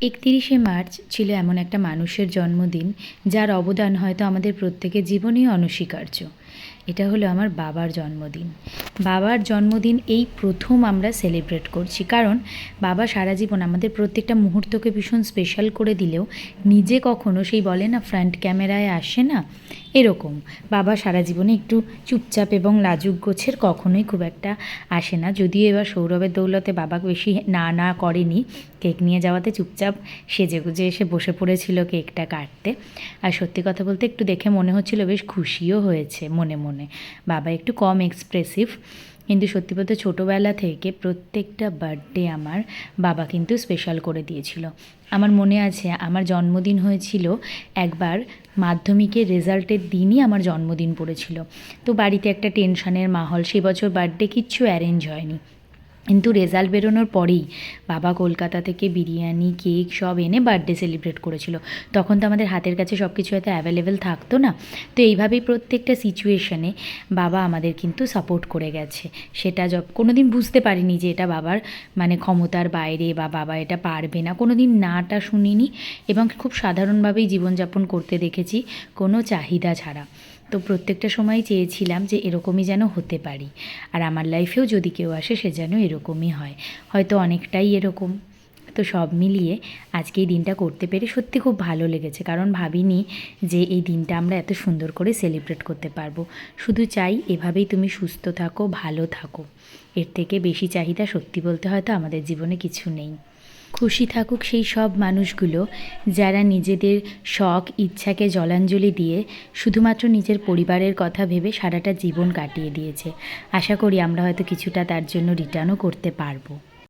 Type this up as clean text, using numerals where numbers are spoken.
31শে March ছিল এমন একটা মানুষের জন্মদিন যার অবদান হয়তো আমাদের প্রত্যেকের জীবনেই অনস্বীকার্য। এটা হলো আমার বাবার জন্মদিন। বাবার জন্মদিন এই প্রথম আমরা সেলিব্রেট করছি, কারণ বাবা সারা জীবন আমাদের প্রত্যেকটা মুহূর্তকে ভীষণ স্পেশাল করে দিলেও নিজে কখনো সেই বলে না ফ্রন্ট ক্যামেরায় আসে না, এরকম বাবা সারা জীবনে একটু চুপচাপ এবং লাজুক গোছের, কখনোই খুব একটা আসে না। যদিও এবার সৌরভের দৌলতে বাবা বেশি না করেনি, কেক নিয়ে যাওয়াতে চুপচাপ সেজেগুজে এসে বসে পড়েছিল কেকটা কাটতে। আর সত্যি কথা বলতে একটু দেখে মনে হচ্ছিল বেশ খুশিও হয়েছে মনে মনে। বাবা একটু কম এক্সপ্রেসিভ, কিন্তু সত্যি বলতে ছোটোবেলা থেকে প্রত্যেকটা বার্থডে আমার বাবা কিন্তু স্পেশাল করে দিয়েছিল। আমার মনে আছে আমার জন্মদিন হয়েছিল একবার মাধ্যমিকের রেজাল্টের দিনই আমার জন্মদিন পড়েছিল। তো বাড়িতে একটা টেনশনের মাহল, সে বছর বার্থডে কিচ্ছু অ্যারেঞ্জ হয়নি, কিন্তু রেজাল্ট বেরোনোর পরেই বাবা কলকাতা থেকে বিরিয়ানি কেক সব এনে বার্থডে সেলিব্রেট করেছিল। তখন তো আমাদের হাতের কাছে সব কিছু হয়তো অ্যাভেলেবেল থাকতো না, তো এইভাবেই প্রত্যেকটা সিচুয়েশানে বাবা আমাদের কিন্তু সাপোর্ট করে গেছে। সেটা কোনো দিন বুঝতে পারিনি যে এটা বাবার মানে ক্ষমতার বাইরে বা বাবা এটা পারবে না, কোনো দিন নাটা শুনিনি, এবং খুব সাধারণভাবেই জীবনযাপন করতে দেখেছি, কোনো চাহিদা ছাড়া। তো প্রত্যেকটা সময় চেয়েছিলাম যে এরকমই যেন হতে পারি, আর আমার লাইফেও যদি কেউ আসে সে যেন এরকমই হয়, হয়তো অনেকটাই এরকম। তো সব মিলিয়ে আজকে এই দিনটা করতে পেরে সত্যি খুব ভালো লেগেছে, কারণ ভাবিনি যে এই দিনটা আমরা এত সুন্দর করে সেলিব্রেট করতে পারবো। শুধু চাই এভাবেই তুমি সুস্থ থাকো, ভালো থাকো, এর থেকে বেশি চাহিদা সত্যি বলতে হয়তো আমাদের জীবনে কিছু নেই। খুশি থাকুক সেই সব মানুষগুলো যারা নিজেদের শখ ইচ্ছাকে জলাঞ্জলি দিয়ে শুধুমাত্র নিজের পরিবারের কথা ভেবে সারাটা জীবন কাটিয়ে দিয়েছে। আশা করি আমরা হয়তো কিছুটা তার জন্য রিটার্নও করতে পারবো।